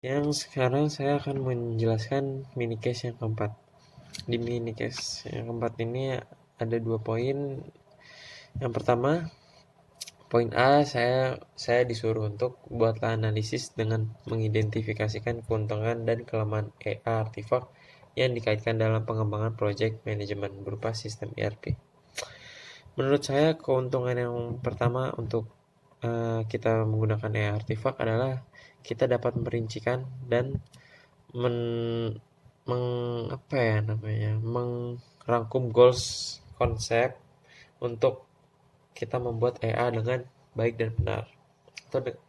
Yang sekarang saya akan menjelaskan mini case yang keempat. Di mini case yang keempat ini ada 2 poin. Yang pertama, poin A, saya disuruh untuk buatlah analisis dengan mengidentifikasikan keuntungan dan kelemahan EA artifak yang dikaitkan dalam pengembangan project management berupa sistem ERP. Menurut saya keuntungan yang pertama untuk kita menggunakan EA artifak adalah kita dapat merincikan dan men, meng apa ya namanya merangkum goals konsep untuk kita membuat EA dengan baik dan benar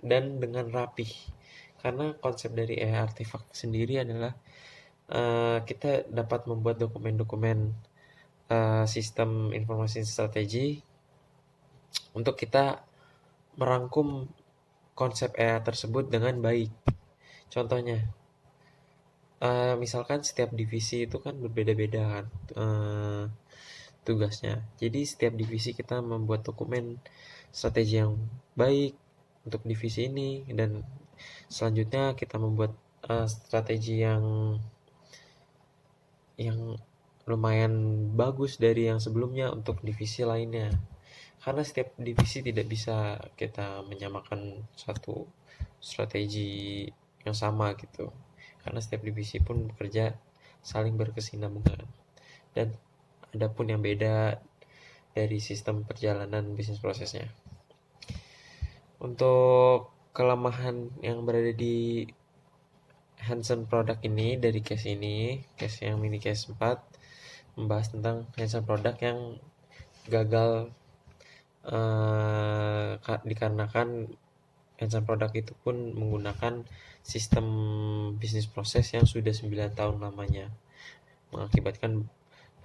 dan dengan rapih, karena konsep dari EA artifak sendiri adalah kita dapat membuat dokumen-dokumen sistem informasi strategi untuk kita merangkum konsep EA tersebut dengan baik. Contohnya, misalkan setiap divisi itu kan berbeda-beda kan tugasnya. Jadi setiap divisi kita membuat dokumen strategi yang baik untuk divisi ini, dan selanjutnya kita membuat strategi yang lumayan bagus dari yang sebelumnya untuk divisi lainnya. Karena setiap divisi tidak bisa kita menyamakan satu strategi yang sama gitu. Karena setiap divisi pun bekerja saling berkesinambungan. Dan ada pun yang beda dari sistem perjalanan bisnis prosesnya. Untuk kelemahan yang berada di Hansen product ini, dari case yang mini case 4 membahas tentang Hansen product yang gagal dikarenakan Hansen product itu pun menggunakan sistem bisnis proses yang sudah 9 tahun lamanya, mengakibatkan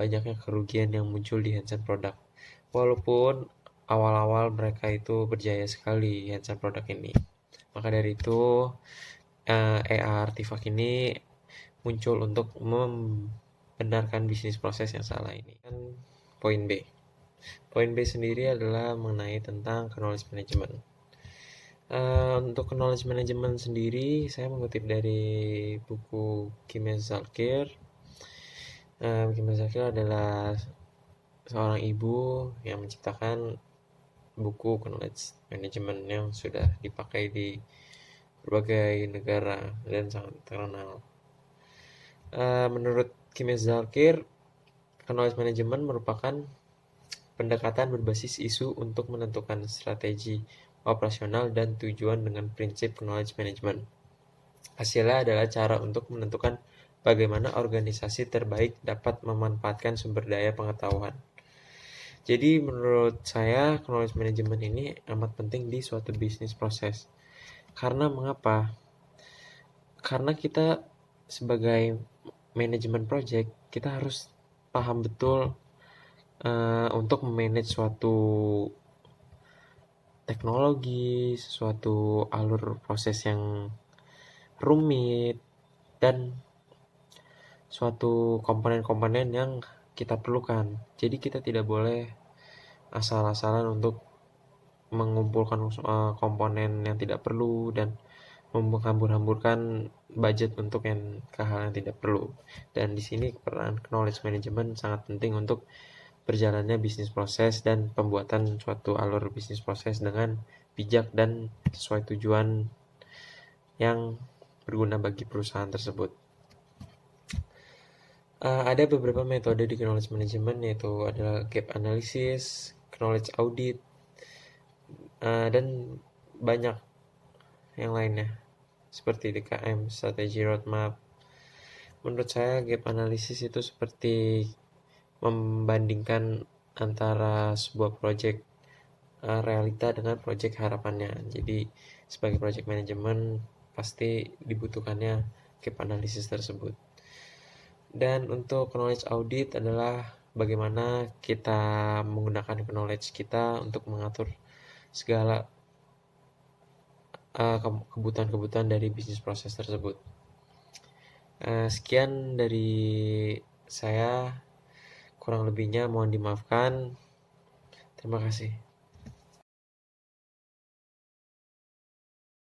banyaknya kerugian yang muncul di Hansen product. Walaupun awal-awal mereka itu berjaya sekali Hansen product ini. Maka dari itu EA artifak ini muncul untuk membenarkan bisnis proses yang salah ini. Dan poin B. Poin B sendiri adalah mengenai tentang knowledge management. Untuk knowledge management sendiri, saya mengutip dari buku Kimel Zalkir. Kimel Zalkir adalah seorang ibu yang menciptakan buku knowledge management yang sudah dipakai di berbagai negara dan sangat terkenal. Menurut Kimel Zalkir, knowledge management merupakan pendekatan berbasis isu untuk menentukan strategi operasional dan tujuan dengan prinsip knowledge management. Hasilnya adalah cara untuk menentukan bagaimana organisasi terbaik dapat memanfaatkan sumber daya pengetahuan. Jadi menurut saya knowledge management ini amat penting di suatu bisnis proses. Karena mengapa? Karena kita sebagai manajemen project, kita harus paham betul untuk memanage suatu teknologi, suatu alur proses yang rumit, dan suatu komponen-komponen yang kita perlukan. Jadi kita tidak boleh asal-asalan untuk mengumpulkan komponen yang tidak perlu dan menghambur-hamburkan budget untuk hal yang tidak perlu. Dan di sini peran knowledge management sangat penting untuk berjalannya bisnis proses dan pembuatan suatu alur bisnis proses dengan bijak dan sesuai tujuan yang berguna bagi perusahaan tersebut. Ada beberapa metode di knowledge management, yaitu adalah gap analysis, knowledge audit, dan banyak yang lainnya seperti DKM, strategi roadmap. Menurut saya gap analysis itu seperti membandingkan antara sebuah project realita dengan project harapannya. Jadi sebagai project management pasti dibutuhkannya gap analysis tersebut. Dan untuk knowledge audit adalah bagaimana kita menggunakan knowledge kita untuk mengatur segala kebutuhan-kebutuhan dari bisnis proses tersebut. Sekian dari saya, kurang lebihnya mohon dimaafkan. Terima kasih.